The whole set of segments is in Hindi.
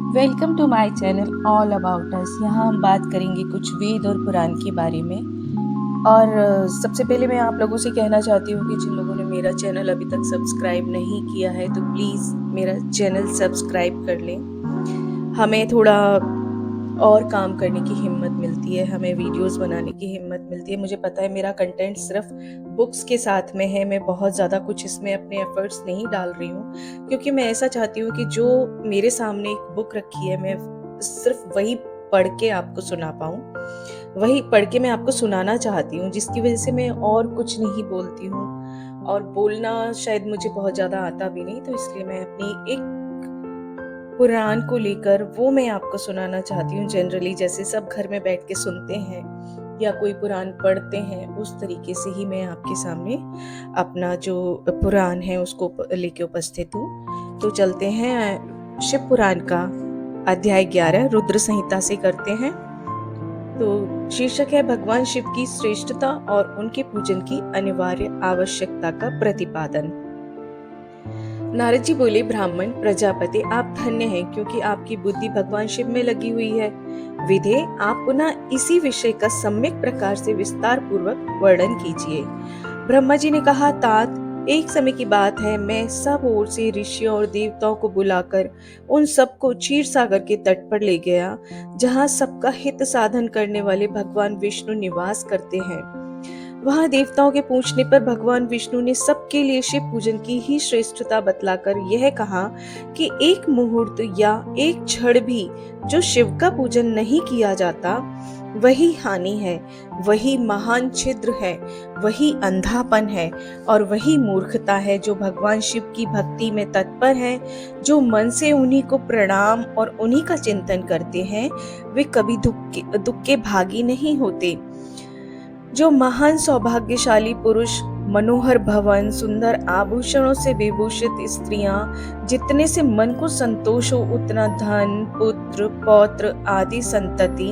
Welcome to my channel all about us. यहाँ हम बात करेंगे कुछ वेद और पुराण के बारे में। और सबसे पहले मैं आप लोगों से कहना चाहती हूँ कि जिन लोगों ने मेरा चैनल अभी तक सब्सक्राइब नहीं किया है तो प्लीज़ मेरा चैनल सब्सक्राइब कर लें। हमें थोड़ा और काम करने की हिम्मत मिलती है, हमें वीडियोस बनाने की हिम्मत मिलती है। मुझे पता है मेरा कंटेंट सिर्फ बुक्स के साथ में है, मैं बहुत ज़्यादा कुछ इसमें अपने एफर्ट्स नहीं डाल रही हूँ, क्योंकि मैं ऐसा चाहती हूँ कि जो मेरे सामने एक बुक रखी है मैं सिर्फ वही पढ़ के आपको सुना पाऊँ, वही पढ़ के मैं आपको सुनाना चाहती हूँ, जिसकी वजह से मैं और कुछ नहीं बोलती हूँ। और बोलना शायद मुझे बहुत ज़्यादा आता भी नहीं, तो इसलिए मैं अपनी एक पुराण को लेकर वो मैं आपको सुनाना चाहती हूँ। जनरली जैसे सब घर में बैठ के सुनते हैं या कोई पुराण पढ़ते हैं, उस तरीके से ही मैं आपके सामने अपना जो पुराण है उसको लेके उपस्थित हूँ। तो चलते हैं शिव पुराण का अध्याय 11 रुद्र संहिता से करते हैं। तो शीर्षक है भगवान शिव की श्रेष्ठता और उनके पूजन की अनिवार्य आवश्यकता का प्रतिपादन। नारद जी बोले, ब्राह्मण प्रजापति आप धन्य हैं, क्योंकि आपकी बुद्धि भगवान शिव में लगी हुई है। विधे आप पुनः इसी विषय का सम्यक प्रकार से विस्तार पूर्वक वर्णन कीजिए। ब्रह्मा जी ने कहा, तात एक समय की बात है, मैं सब ओर से ऋषियों और देवताओं को बुलाकर उन सबको क्षीर सागर के तट पर ले गया, जहाँ सबका हित साधन करने वाले भगवान विष्णु निवास करते हैं। वहां देवताओं के पूछने पर भगवान विष्णु ने सबके लिए शिव पूजन की ही श्रेष्ठता बतलाकर यह कहा कि एक मुहूर्त या एक क्षण भी जो शिव का पूजन नहीं किया जाता वही हानि है, वही महान छिद्र है, वही अंधापन है और वही मूर्खता है। जो भगवान शिव की भक्ति में तत्पर हैं, जो मन से उन्हीं को प्रणाम और उन्हीं का चिंतन करते हैं, वे कभी दुख के भागी नहीं होते। जो महान सौभाग्यशाली पुरुष, मनोहर भवन, सुंदर आभूषणों से विभूषित स्त्रियां, जितने से मन को संतोष हो उतना धन, पुत्र, पौत्र आदि संतति,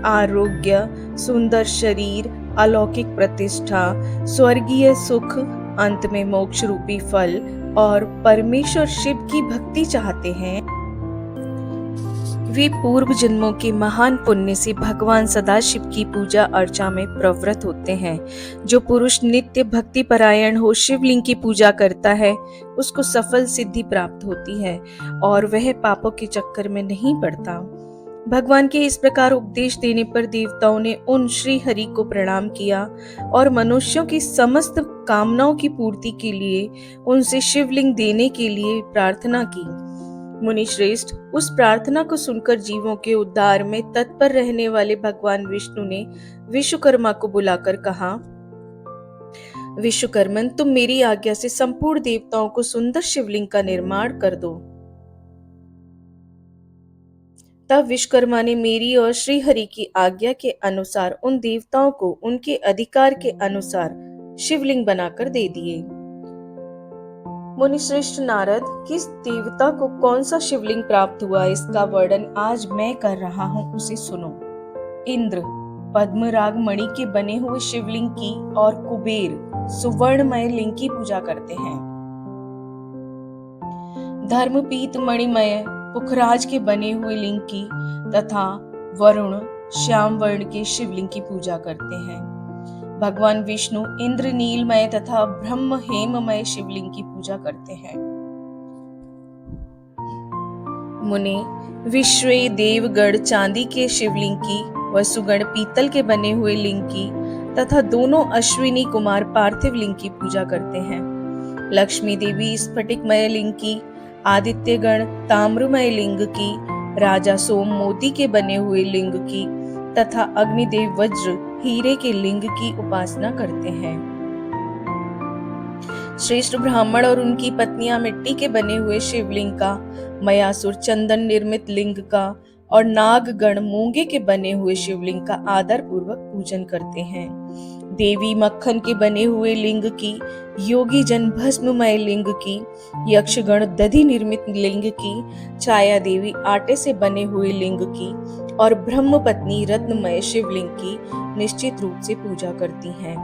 आरोग्य, सुंदर शरीर, अलौकिक प्रतिष्ठा, स्वर्गीय सुख, अंत में मोक्ष रूपी फल और परमेश्वर शिव की भक्ति चाहते हैं, वे पूर्व जन्मों के महान पुण्य से भगवान सदाशिव की पूजा अर्चा में प्रवृत्त होते हैं। जो पुरुष नित्य भक्ति परायण हो शिवलिंग की पूजा करता है, उसको सफल सिद्धि प्राप्त होती है और वह पापों के चक्कर में नहीं पड़ता। भगवान के इस प्रकार उपदेश देने पर देवताओं ने उन श्री हरि को प्रणाम किया और मनुष्यों की समस्त कामनाओं की पूर्ति के लिए उनसे शिवलिंग देने के लिए प्रार्थना की। मुनि श्रेष्ठ, उस प्रार्थना को सुनकर जीवों के उद्धार में तत्पर रहने वाले भगवान विष्णु ने विश्वकर्मा को बुलाकर कहा, विश्वकर्मन, तुम मेरी आज्ञा से संपूर्ण देवताओं को सुंदर शिवलिंग का निर्माण कर दो। तब विश्वकर्मा ने मेरी और श्री हरि की आज्ञा के अनुसार उन देवताओं को उनके अधिकार के अनुसार शिवलिंग बनाकर दे दिए। मुनिश्रेष्ठ नारद, किस देवता को कौन सा शिवलिंग प्राप्त हुआ, इसका वर्णन आज मैं कर रहा हूँ, उसे सुनो। इंद्र पद्मराग मणि के बने हुए शिवलिंग की और कुबेर सुवर्णमय लिंग की पूजा करते हैं। धर्मपीत मणिमय पुखराज के बने हुए लिंग की तथा वरुण श्याम वर्ण के शिवलिंग की पूजा करते हैं। भगवान विष्णु इंद्र नीलमय तथा ब्रह्म हेममय शिवलिंग की पूजा करते हैं। मुने विश्वे देवगण चांदी के शिवलिंग की, वसुगण पीतल के बने हुए लिंग की तथा दोनों अश्विनी कुमार पार्थिव लिंग की पूजा करते हैं। लक्ष्मी देवी स्फटिकमय लिंग की, आदित्यगण ताम्रमय लिंग की, राजा सोम मोती के बने हुए लिंग की तथा अग्निदेव वज्र हीरे के लिंग की उपासना करते हैं। श्रेष्ठ ब्राह्मण और उनकी पत्नियां मिट्टी के बने हुए शिवलिंग का, मयासुर चंदन निर्मित लिंग का और नागगण मूंगे के बने हुए शिवलिंग का आदर पूर्वक पूजन करते हैं। देवी मक्खन के बने हुए लिंग की, योगी जन भस्ममय लिंग की, यक्षगण दधि निर्मित लिंग की, छाया देवी आटे से बने हुए लिंग की और ब्रह्म पत्नी रत्नमय शिवलिंग की निश्चित रूप से पूजा करती हैं।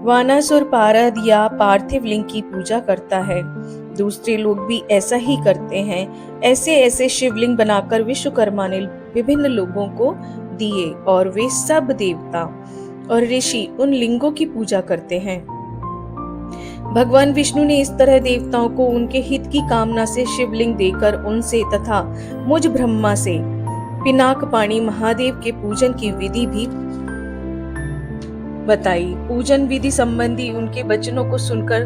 वानासुर पारद या पार्थिव लिंग की पूजा करता है। दूसरे लोग भी ऐसा ही करते हैं। ऐसे ऐसे शिवलिंग बनाकर विश्वकर्मा ने विभिन्न लोगों को दिए और वे सब देवता और ऋषि उन लिंगों की पूजा करते हैं। भगवान विष्णु ने इस तरह देवताओं को उनके हित की कामना से शिवलिंग देकर उनसे तथा मुझ ब्रह्मा से पिनाक पाणी महादेव के पूजन की विधि भी बताई। पूजन विधि संबंधी उनके वचनों को सुनकर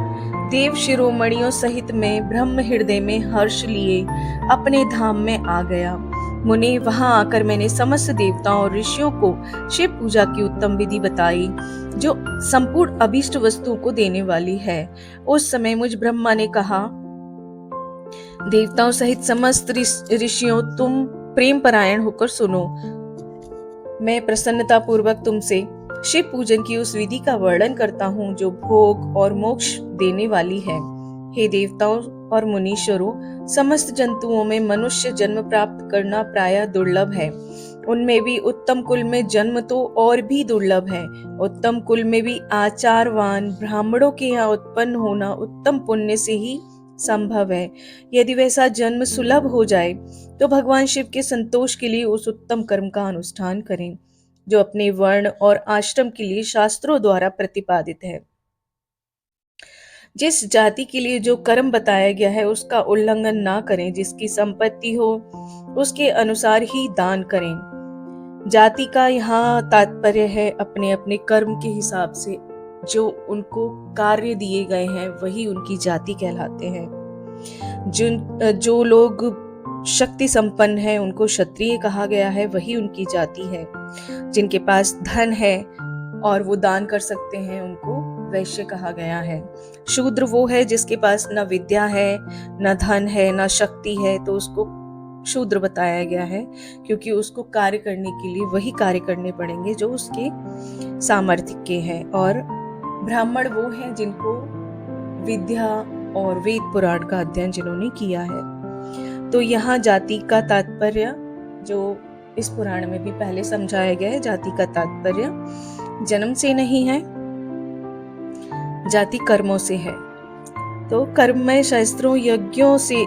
देव शिरोमणियों सहित में ब्रह्म हृदय में हर्ष लिए अपने धाम में आ गया। मुने, वहां आकर मैंने समस्त देवताओं और ऋषियों को शिव पूजा की उत्तम विधि बताई जो संपूर्ण अभीष्ट वस्तुओं को देने वाली है। उस समय मुझ ब्रह्मा ने कहा, देवताओं सहित समस्त ऋषियों, तुम प्रेम परायण होकर सुनो। मैं प्रसन्नता पूर्वक तुमसे शिव पूजन की उस विधि का वर्णन करता हूँ जो भोग और मोक्ष देने वाली है। हे देवताओं और मुनीश्वरों, समस्त जंतुओं में मनुष्य जन्म प्राप्त करना प्रायः दुर्लभ है। उनमें भी उत्तम कुल में जन्म तो और भी दुर्लभ है। उत्तम कुल में भी आचारवान ब्राह्मणों के यहाँ उत्पन्न होना उत्तम पुण्य से ही संभव है। यदि वैसा जन्म सुलभ हो जाए तो भगवान शिव के संतोष के लिए उस उत्तम कर्म का अनुष्ठान करें जो अपने वर्ण और आश्रम के लिए शास्त्रों द्वारा प्रतिपादित है। जिस जाति के लिए जो कर्म बताया गया है उसका उल्लंघन ना करें। जिसकी संपत्ति हो उसके अनुसार ही दान करें। जाति का यहाँ तात्पर्य है अपने अपने कर्म के हिसाब से जो उनको कार्य दिए गए हैं वही उनकी जाति कहलाते हैं। जो लोग शक्ति संपन्न है उनको क्षत्रिय कहा गया है, वही उनकी जाति है। जिनके पास धन है और वो दान कर सकते हैं उनको वैश्य कहा गया है। शूद्र वो है जिसके पास न विद्या है, न धन है, न शक्ति है, तो उसको शूद्र बताया गया है क्योंकि उसको कार्य करने के लिए वही कार्य करने पड़ेंगे जो उसके सामर्थ्य के हैं। और ब्राह्मण वो हैं जिनको विद्या और वेद पुराण का अध्ययन जिन्होंने किया है। तो यहाँ जाति का तात्पर्य जो इस पुराण में भी पहले समझाया गया है, जाति का तात्पर्य जन्म से नहीं है, जाति कर्मों से है। तो कर्म में सहस्त्रों यज्ञों से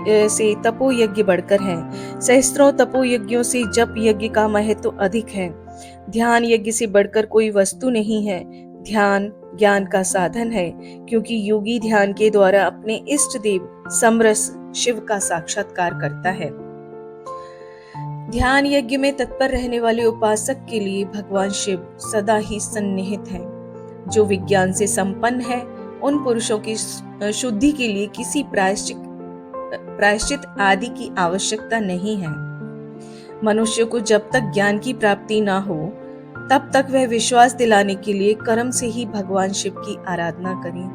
तपो यज्ञ बढ़कर है। सहस्त्रों तपो यज्ञों से जप यज्ञ का महत्व तो अधिक है। ध्यान यज्ञ से बढ़कर कोई वस्तु नहीं है। ध्यान ज्ञान का साधन है क्योंकि योगी ध्यान के द्वारा अपने इष्ट देव समरस शिव का साक्षात्कार करता है। ध्यान यज्ञ में तत्पर रहने वाले उपासक के लिए भगवान शिव सदा ही सन्निहित है। जो विज्ञान से संपन्न है उन पुरुषों की शुद्धि के लिए किसी प्रायश्चित आदि की आवश्यकता नहीं है। मनुष्य को जब तक ज्ञान की प्राप्ति ना हो तब तक वह विश्वास दिलाने के लिए कर्म से ही भगवान शिव की आराधना करें।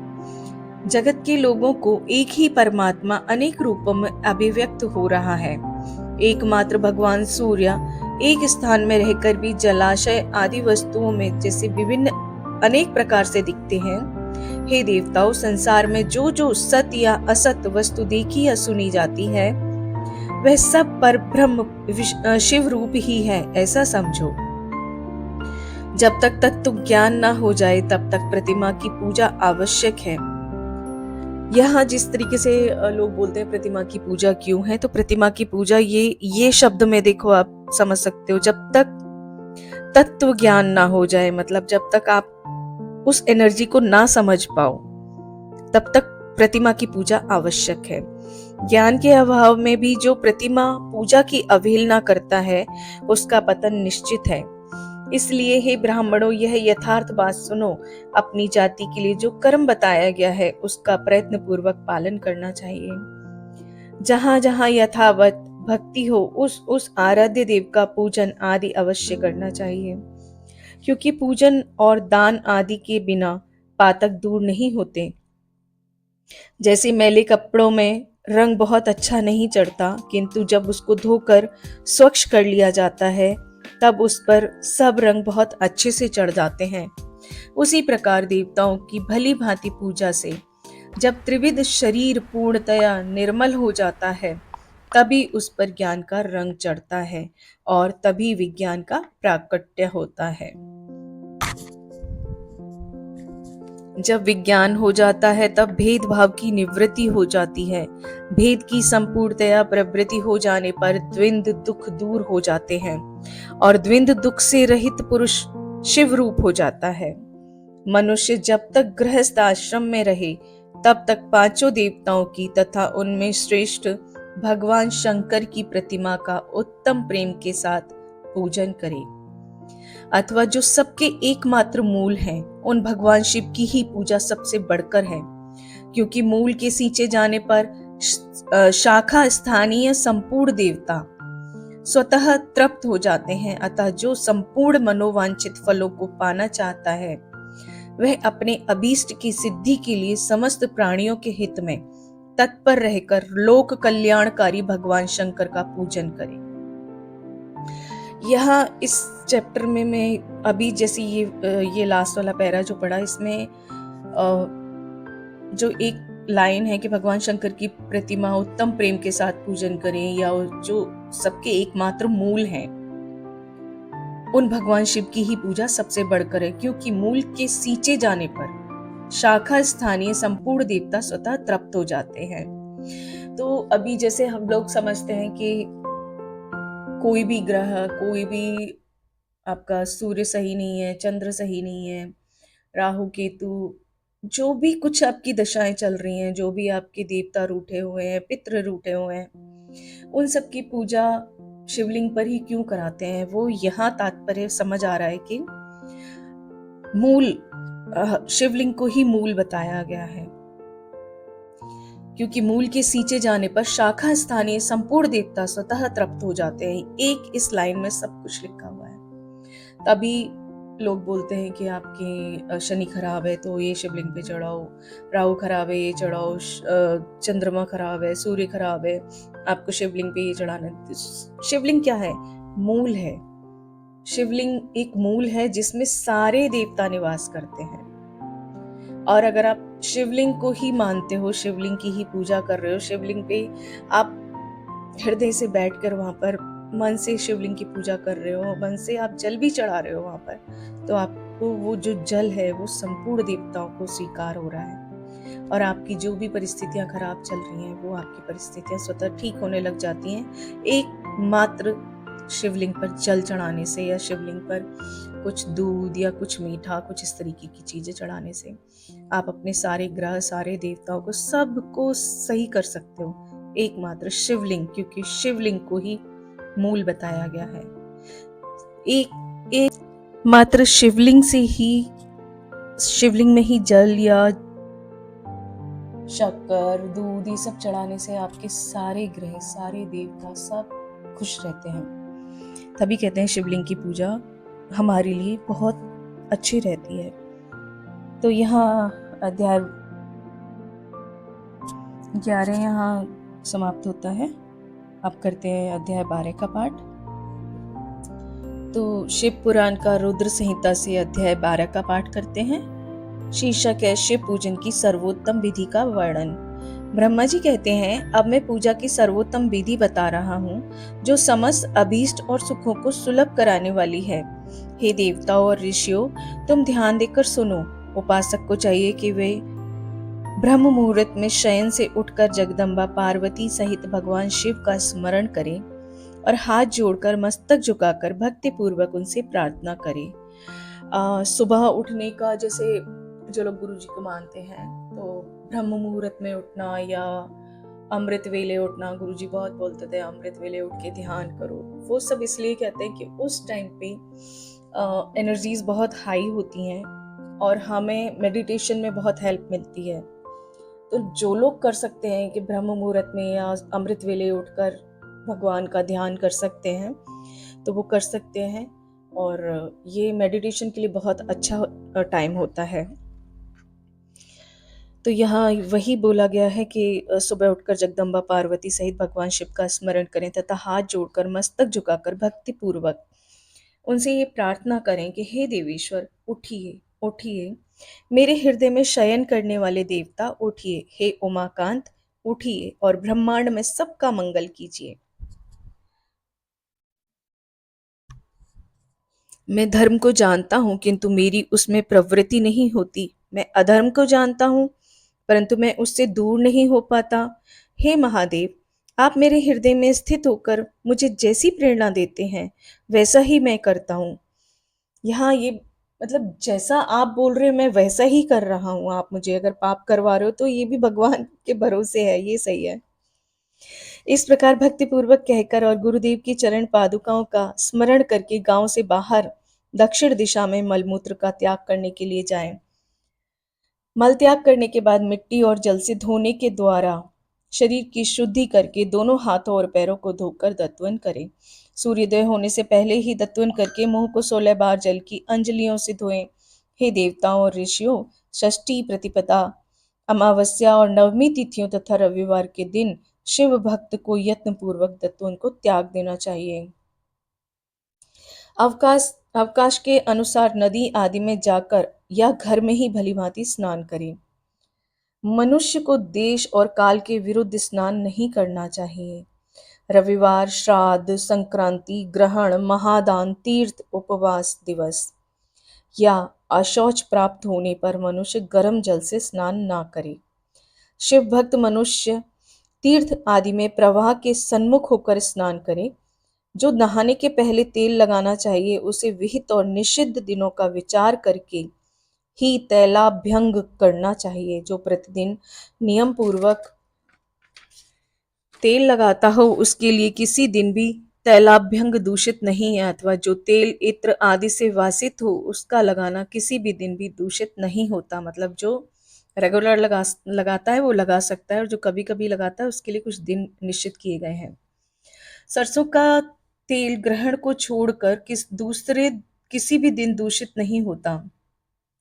जगत के लोगों को एक ही परमात्मा अनेक रूपों में अभिव्यक्त हो रहा है। एकमात्र भगवान सूर्य एक स्थान में रहकर भी जलाशय आदि वस्तुओं में जैसे विभिन्न अनेक प्रकार से दिखते हैं। हे देवताओं, संसार में जो जो सत या असत वस्तु देखी या सुनी जाती है वह सब पर ब्रह्म शिव रूप ही है, ऐसा समझो। जब तक तत्व ज्ञान ना हो जाए तब तक प्रतिमा की पूजा आवश्यक है। यहाँ जिस तरीके से लोग बोलते हैं प्रतिमा की पूजा क्यों है, तो प्रतिमा की पूजा ये शब्द में देखो आप समझ सकते हो, जब तक तत्व ज्ञान ना हो जाए, मतलब जब तक आप उस एनर्जी को ना समझ पाओ तब तक प्रतिमा की पूजा आवश्यक है। ज्ञान के अभाव में भी जो प्रतिमा पूजा की अवहेलना करता है उसका पतन निश्चित है। इसलिए हे ब्राह्मणों, यह यथार्थ बात सुनो। अपनी जाति के लिए जो कर्म बताया गया है उसका प्रयत्न पूर्वक पालन करना चाहिए। जहां जहां यथावत भक्ति हो उस आराध्य देव का पूजन आदि अवश्य करना चाहिए, क्योंकि पूजन और दान आदि के बिना पातक दूर नहीं होते। जैसे मैले कपड़ों में रंग बहुत अच्छा नहीं चढ़ता, किंतु जब उसको धोकर स्वच्छ कर लिया जाता है तब उस पर सब रंग बहुत अच्छे से चढ़ जाते हैं। उसी प्रकार देवताओं की भली भांति पूजा से जब त्रिविध शरीर पूर्णतया निर्मल हो जाता है तभी उस पर ज्ञान का रंग चढ़ता है और तभी विज्ञान का प्राकट्य होता है। जब विज्ञान हो जाता है तब भेदभाव की निवृत्ति हो जाती है। भेद की संपूर्णतया प्रवृत्ति हो जाने पर द्वंद्व दुख दूर हो जाते हैं और द्वंद्व दुख से रहित पुरुष शिव रूप हो जाता है। मनुष्य जब तक गृहस्थ आश्रम में रहे तब तक पांचों देवताओं की तथा उनमें श्रेष्ठ भगवान शंकर की प्रतिमा का उत्तम प्रेम के साथ पूजन करे, अथवा जो सबके एकमात्र मूल हैं, उन भगवान शिव की ही पूजा सबसे बढ़कर है, क्योंकि मूल के सींचे जाने पर शाखा स्थानीय संपूर्ण देवता स्वतः तृप्त हो जाते हैं। अतः जो संपूर्ण मनोवांछित फलों को पाना चाहता है वह अपने अभीष्ट की सिद्धि के लिए समस्त प्राणियों के हित में तत्पर रहकर लोक कल्याणकारी भगवान शंकर का पूजन करे। यहाँ इस चैप्टर में मैं अभी जैसे ये लास्ट वाला पैरा जो पढ़ा, इसमें जो एक लाइन है कि भगवान शंकर की प्रतिमा उत्तम प्रेम के साथ पूजन करें, या जो सबके एकमात्र मूल हैं, उन भगवान शिव की ही पूजा सबसे बढ़कर है, क्योंकि मूल के सींचे जाने पर शाखा स्थानीय संपूर्ण देवता स्वतः तृप्त हो जाते हैं। तो अभी जैसे हम लोग समझते हैं कि कोई भी ग्रह, कोई भी आपका सूर्य सही नहीं है, चंद्र सही नहीं है, राहु केतु, जो भी कुछ आपकी दशाएं चल रही हैं, जो भी आपके देवता रूठे हुए हैं, पितृ रूठे हुए हैं, उन सब की पूजा शिवलिंग पर ही क्यों कराते हैं, वो यहाँ तात्पर्य समझ आ रहा है कि मूल शिवलिंग को ही मूल बताया गया है, क्योंकि मूल के सींचे जाने पर शाखा स्थानीय संपूर्ण देवता स्वतः तृप्त हो जाते हैं। एक इस लाइन में सब कुछ लिखा हुआ है। तभी लोग बोलते हैं कि आपके शनि खराब है तो ये शिवलिंग पे चढ़ाओ, राहु खराब है ये चढ़ाओ, चंद्रमा खराब है, सूर्य खराब है, आपको शिवलिंग पे ये चढ़ाना। शिवलिंग क्या है? मूल है। शिवलिंग एक मूल है जिसमें सारे देवता निवास करते हैं। और अगर आप शिवलिंग को ही मानते हो, शिवलिंग की ही पूजा कर रहे हो, शिवलिंग पे आप हृदय से बैठकर वहां पर मन से शिवलिंग की पूजा कर रहे हो, मन से आप जल भी चढ़ा रहे हो वहां पर, तो आपको वो जो जल है वो संपूर्ण देवताओं को स्वीकार हो रहा है, और आपकी जो भी परिस्थितियां खराब चल रही हैं वो आपकी परिस्थितियां स्वतः ठीक होने लग जाती हैं, एक मात्र शिवलिंग पर जल चढ़ाने से, या शिवलिंग पर कुछ दूध या कुछ मीठा, कुछ इस तरीके की चीजें चढ़ाने से आप अपने सारे ग्रह, सारे देवताओं को, सबको सही कर सकते हो, एकमात्र शिवलिंग, क्योंकि शिवलिंग को ही मूल बताया गया है। एक मात्र शिवलिंग से ही, शिवलिंग में ही जल या शक्कर, दूध, ये सब चढ़ाने से आपके सारे ग्रह, सारे देवता सब खुश रहते हैं। तभी कहते हैं शिवलिंग की पूजा हमारे लिए बहुत अच्छी रहती है। तो यहाँ अध्याय 11 यहाँ समाप्त होता है। अब करते हैं अध्याय 12 का पाठ। तो शिव पुराण का रुद्र संहिता से अध्याय 12 का पाठ करते हैं। शीर्षक है शिव पूजन की सर्वोत्तम विधि का वर्णन। ब्रह्मा जी कहते हैं, अब मैं पूजा की सर्वोत्तम विधि बता रहा हूँ जो समस्त अभीष्ट और सुखों को सुलभ कराने वाली है। हे देवताओं और ऋषियों, तुम ध्यान देकर सुनो। उपासक को चाहिए कि वे ब्रह्म मुहूर्त में शयन से उठकर जगदम्बा पार्वती सहित भगवान शिव का स्मरण करें और हाथ जोड़कर मस्तक झुकाकर भक्ति पूर्वक उनसे प्रार्थना करें। सुबह उठने का, जैसे जो लोग गुरु जी को मानते हैं, तो ब्रह्म मुहूर्त में उठना या अमृत वेले उठना, गुरु जी बहुत बोलते थे अमृत वेले उठ के ध्यान करो। वो सब इसलिए कहते हैं कि उस टाइम पे एनर्जीज बहुत हाई होती हैं और हमें मेडिटेशन में बहुत हेल्प मिलती है। तो जो लोग कर सकते हैं कि ब्रह्म मुहूर्त में या अमृत वेले उठकर भगवान का ध्यान कर सकते हैं तो वो कर सकते हैं, और ये मेडिटेशन के लिए बहुत अच्छा टाइम होता है। तो यहाँ वही बोला गया है कि सुबह उठकर जगदम्बा पार्वती सहित भगवान शिव का स्मरण करें तथा हाथ जोड़कर मस्तक झुकाकर भक्ति पूर्वक उनसे ये प्रार्थना करें कि हे देवेश्वर, उठिए उठिए, मेरे हृदय में शयन करने वाले देवता उठिए, हे उमाकांत उठिए और ब्रह्मांड में सबका मंगल कीजिए। मैं धर्म को जानता हूँ किंतु मेरी उसमें प्रवृत्ति नहीं होती। मैं अधर्म को जानता हूँ, परंतु मैं उससे दूर नहीं हो पाता। हे महादेव, आप मेरे हृदय में स्थित होकर मुझे जैसी प्रेरणा देते हैं, वैसा ही मैं करता हूँ। यहाँ ये मतलब जैसा आप बोल रहे हो मैं वैसा ही कर रहा हूँ। आप मुझे अगर पाप करवा रहे हो तो ये भी भगवान के भरोसे है, ये सही है। इस प्रकार भक्तिपूर्वक कहकर और गुरुदेव की चरण पादुकाओं का स्मरण करके गांव से बाहर दक्षिण दिशा में मलमूत्र का त्याग करने के लिए जाएं। मल त्याग करने के बाद मिट्टी और जल से धोने के द्वारा शरीर की शुद्धि करके दोनों हाथों और पैरों को धोकर दत्वन करें। सूर्योदय होने से पहले ही दत्वन करके मुंह को 16 बार जल की अंजलियों से धोएं। हे देवताओं और ऋषियों, षष्ठी, प्रतिपदा, अमावस्या और नवमी तिथियों तथा रविवार के दिन शिव भक्त को यत्न पूर्वक दत्वन को त्याग देना चाहिए। अवकाश अवकाश के अनुसार नदी आदि में जाकर या घर में ही भलीभांति स्नान करें। मनुष्य को देश और काल के विरुद्ध स्नान नहीं करना चाहिए। रविवार, श्राद्ध, संक्रांति, ग्रहण, महादान, तीर्थ, उपवास दिवस या अशौच प्राप्त होने पर मनुष्य गर्म जल से स्नान ना करे। शिव भक्त मनुष्य तीर्थ आदि में प्रवाह के सन्मुख होकर स्नान करे। जो नहाने के पहले तेल लगाना चाहिए उसे विहित और निषिद्ध दिनों का विचार करके ही तैलाभ्यंग करना चाहिए। जो प्रतिदिन नियम पूर्वक तेल लगाता हो उसके लिए किसी दिन भी तैलाभ्यंग दूषित नहीं है, अथवा जो तेल इत्र आदि से वासित हो उसका लगाना किसी भी दिन भी दूषित नहीं होता। मतलब जो रेगुलर लगाता है वो लगा सकता है, और जो कभी कभी लगाता है उसके लिए कुछ दिन निश्चित किए गए हैं। सरसों का तेल ग्रहण को छोड़कर किसी भी दिन दूषित नहीं होता।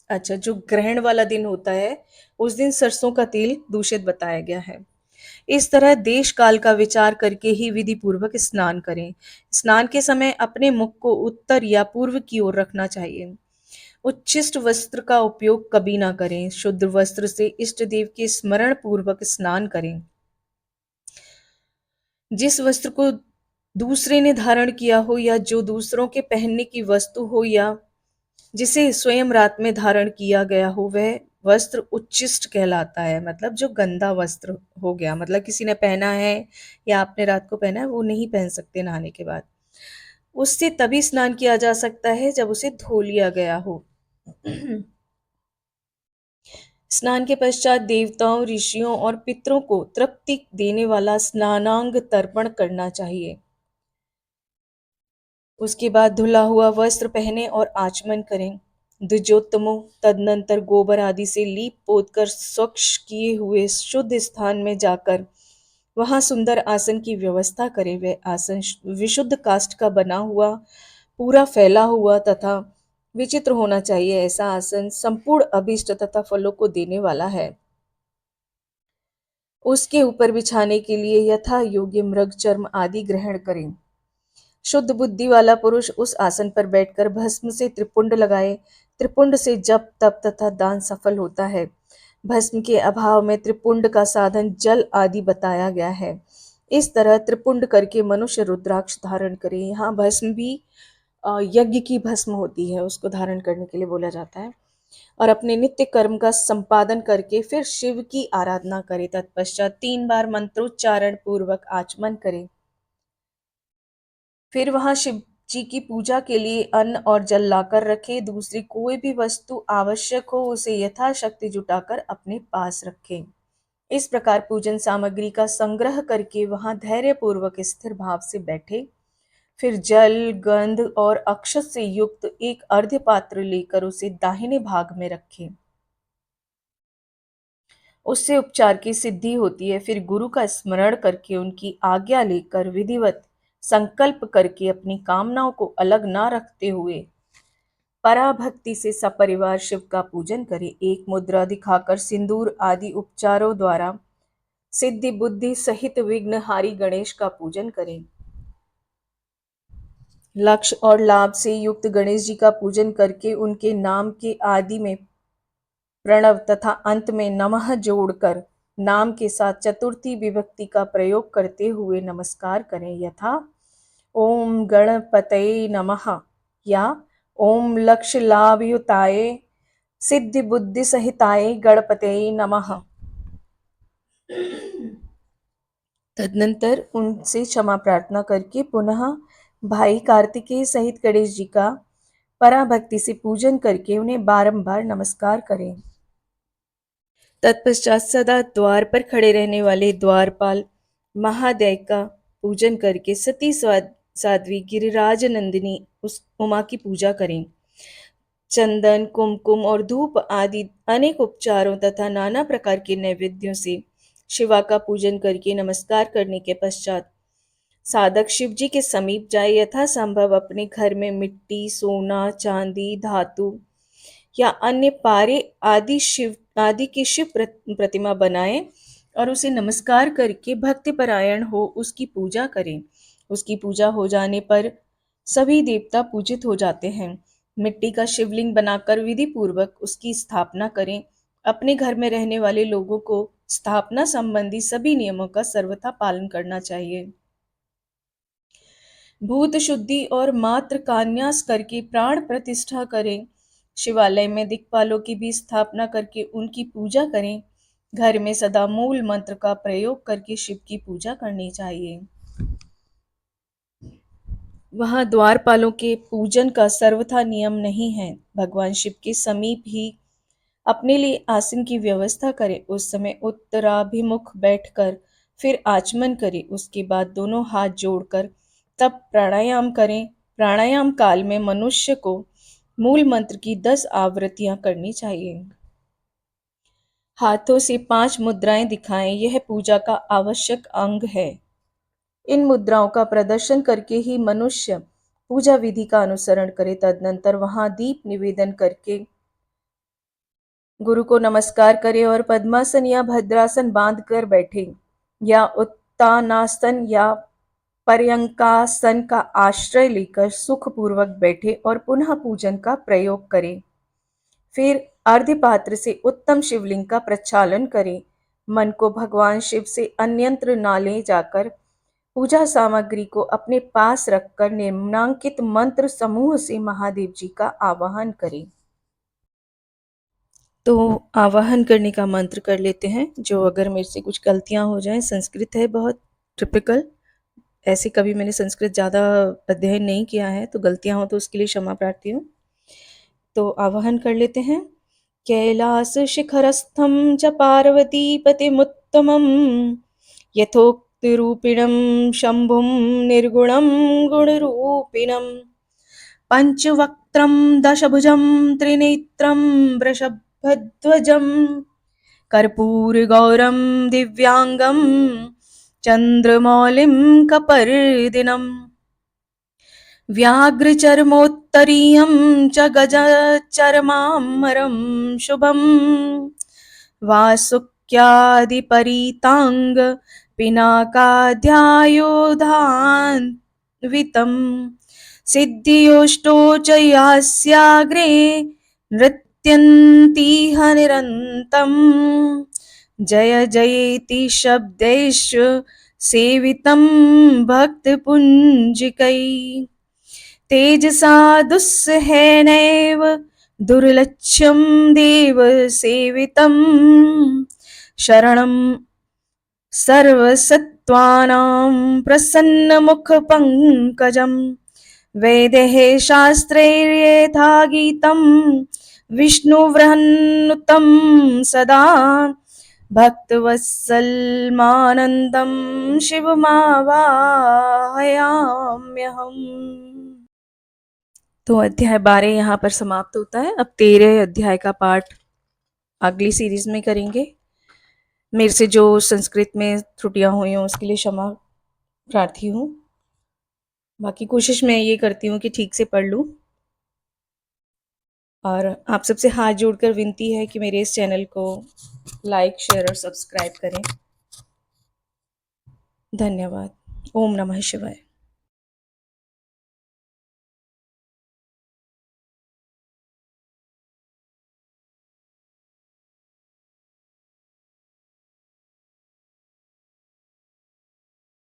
अच्छा, जो ग्रहण वाला दिन होता है उस दिन सरसों का तेल दूषित बताया गया है। इस तरह देश काल का विचार करके ही विधि पूर्वक स्नान करें। स्नान के समय अपने मुख को उत्तर या पूर्व की ओर रखना चाहिए। उच्छिष्ट वस्त्र का उपयोग कभी ना करें। शुद्ध वस्त्र से इष्ट देव के स्मरण पूर्वक स्नान करें। जिस वस्त्र को दूसरे ने धारण किया हो या जो दूसरों के पहनने की वस्तु हो या जिसे स्वयं रात में धारण किया गया हो वह वस्त्र उच्छिष्ट कहलाता है। मतलब जो गंदा वस्त्र हो गया, मतलब किसी ने पहना है या आपने रात को पहना है, वो नहीं पहन सकते नहाने के बाद। उससे तभी स्नान किया जा सकता है जब उसे धो लिया गया हो। स्नान के पश्चात देवताओं, ऋषियों और पितरों को तृप्ति देने वाला स्नानांग तर्पण करना चाहिए। उसके बाद धुला हुआ वस्त्र पहने और आचमन करें। द्विजोत्तमो तदनंतर गोबर आदि से लीप पोत कर स्वच्छ किए हुए शुद्ध स्थान में जाकर वहां सुंदर आसन की व्यवस्था करें। वह आसन विशुद्ध काष्ठ का बना हुआ, पूरा फैला हुआ तथा विचित्र होना चाहिए। ऐसा आसन संपूर्ण अभिष्ट तथा फलों को देने वाला है। उसके ऊपर बिछाने के लिए यथा योग्य मृग चर्म आदि ग्रहण करें। शुद्ध बुद्धि वाला पुरुष उस आसन पर बैठकर भस्म से त्रिपुंड लगाए। त्रिपुंड से जप तप तथा दान सफल होता है। भस्म के अभाव में त्रिपुंड का साधन जल आदि बताया गया है। इस तरह त्रिपुंड करके मनुष्य रुद्राक्ष धारण करे। यहाँ भस्म भी यज्ञ की भस्म होती है, उसको धारण करने के लिए बोला जाता है। और अपने नित्य कर्म का संपादन करके फिर शिव की आराधना करे। तत्पश्चात 3 बार मंत्रोच्चारण पूर्वक आचमन करे। फिर वहां शिव जी की पूजा के लिए अन्न और जल लाकर रखे। दूसरी कोई भी वस्तु आवश्यक हो उसे यथाशक्ति जुटाकर अपने पास रखें। इस प्रकार पूजन सामग्री का संग्रह करके वहां धैर्य पूर्वक स्थिर भाव से बैठे। फिर जल, गंध और अक्षत से युक्त एक अर्घ्य पात्र लेकर उसे दाहिने भाग में रखें। उससे उपचार की सिद्धि होती है। फिर गुरु का स्मरण करके उनकी आज्ञा लेकर विधिवत संकल्प करके अपनी कामनाओं को अलग ना रखते हुए पराभक्ति से सपरिवार शिव का पूजन करें। एक मुद्रा दिखाकर सिंदूर आदि उपचारों द्वारा सिद्धि बुद्धि सहित विघ्नहारी गणेश का पूजन करें। लक्ष्य और लाभ से युक्त गणेश जी का पूजन करके उनके नाम के आदि में प्रणव तथा अंत में नमः जोड़कर नाम के साथ चतुर्थी विभक्ति का प्रयोग करते हुए नमस्कार करें। यथा ओम गणपतये नमः या ओम लक्ष्य लाभयुताय सिद्धि बुद्धि सहिताय गणपतये नमः। तदनंतर उनसे क्षमा प्रार्थना करके पुनः भाई कार्तिकेय सहित गणेश जी का पराभक्ति से पूजन करके उन्हें बारंबार नमस्कार करें। तत्पश्चात सदा द्वार पर खड़े रहने वाले द्वारपाल महादेव का पूजन करके सती साध्वी गिरिराज नंदिनी उस उमा की पूजा करें। चंदन कुमकुम और धूप आदि अनेक उपचारों तथा नाना प्रकार के नैवेद्यों से शिवा का पूजन करके नमस्कार करने के पश्चात साधक शिव जी के समीप जाए यथा संभव अपने घर में मिट्टी सोना चांदी धातु या अन्य पारे आदि की शिव प्रतिमा बनाएं और उसे नमस्कार करके भक्ति परायण हो उसकी पूजा करें। उसकी पूजा हो जाने पर सभी देवता पूजित हो जाते हैं। मिट्टी का शिवलिंग बनाकर विधि पूर्वक उसकी स्थापना करें। अपने घर में रहने वाले लोगों को स्थापना संबंधी सभी नियमों का सर्वथा पालन करना चाहिए। भूत शुद्धि और मात्र कान्यास करके प्राण प्रतिष्ठा करें। शिवालय में दिक्पालों की भी स्थापना करके उनकी पूजा करें। घर में सदा मूल मंत्र का प्रयोग करके शिव की पूजा करनी चाहिए। वहां द्वारपालों के पूजन का सर्वथा नियम नहीं है। भगवान शिव के समीप ही अपने लिए आसन की व्यवस्था करें। उस समय उत्तराभिमुख बैठकर फिर आचमन करें। उसके बाद दोनों हाथ जोड़कर तब प्राणायाम करें। प्राणायाम काल में मनुष्य को मूल मंत्र की 10 आवृत्तियां करनी चाहिए। हाथों से 5 मुद्राएं दिखाएं, यह पूजा का आवश्यक अंग है। इन मुद्राओं का प्रदर्शन करके ही मनुष्य पूजा विधि का अनुसरण करे। तदनंतर वहां दीप निवेदन करके गुरु को नमस्कार करें और पद्मासन या भद्रासन बांध कर बैठे या उत्तानासन या पर्यंकासन का आश्रय लेकर सुखपूर्वक बैठे और पुनः पूजन का प्रयोग करें। फिर अर्धपात्र से उत्तम शिवलिंग का प्रक्षालन करें। मन को भगवान शिव से अन्यत्र न ले जाकर पूजा सामग्री को अपने पास रखकर निम्नांकित मंत्र समूह से महादेव जी का आवाहन करें। तो आवाहन करने का मंत्र कर लेते हैं। जो अगर मेरे से कुछ गलतियां हो जाएं, संस्कृत है बहुत टिपिकल, ऐसे कभी मैंने संस्कृत ज़्यादा अध्ययन नहीं किया है, तो गलतियां हो तो उसके लिए क्षमा प्रार्थी हूँ। तो आवाहन कर लेते हैं। कैलास शिखरस्थम च पार्वतीपतिमुत्तमम् यथोक्तिरूपिणं शंभुं निर्गुणं गुणरूपिणं पंचवक्त्रं दशभुजं त्रिनेत्रं वृषभध्वजं कर्पूरगौरं दिव्याङ्गं चन्द्रमौलिं कपर्दिनम् व्याघ्रचर्मोत्तरीयं च गजचर्माम्बरं शुभं वासुक्यादिपरीताङ्ग पिनाकाध्यायोधान्वितं सिद्धियोष्टोच्चयास्याग्रे नृत्यन्तीह निरन्तं जय जयेति शब्दैश्च सेवितं भक्तपुञ्जिकै तेजसा दुस्सहेनैव दुर्लक्ष्यं देव सेवितं शरणं सर्वसत्त्वानां प्रसन्नमुखपङ्कजं वेदैः शास्त्रैर्यथा गीतं विष्णुवृहन्नुतं सदा भक्तवत्सलमानन्दं शिवमावाहयाम्यहम्। तो अध्याय 12 यहाँ पर समाप्त होता है। अब 13 अध्याय का पाठ अगली सीरीज में करेंगे। मेरे से जो संस्कृत में त्रुटियां हुई हों उसके लिए क्षमा प्रार्थी हूँ। बाकी कोशिश मैं ये करती हूँ कि ठीक से पढ़ लूँ। और आप सबसे हाथ जोड़कर विनती है कि मेरे इस चैनल को लाइक शेयर और सब्सक्राइब करें। धन्यवाद। ओम नमः शिवाय।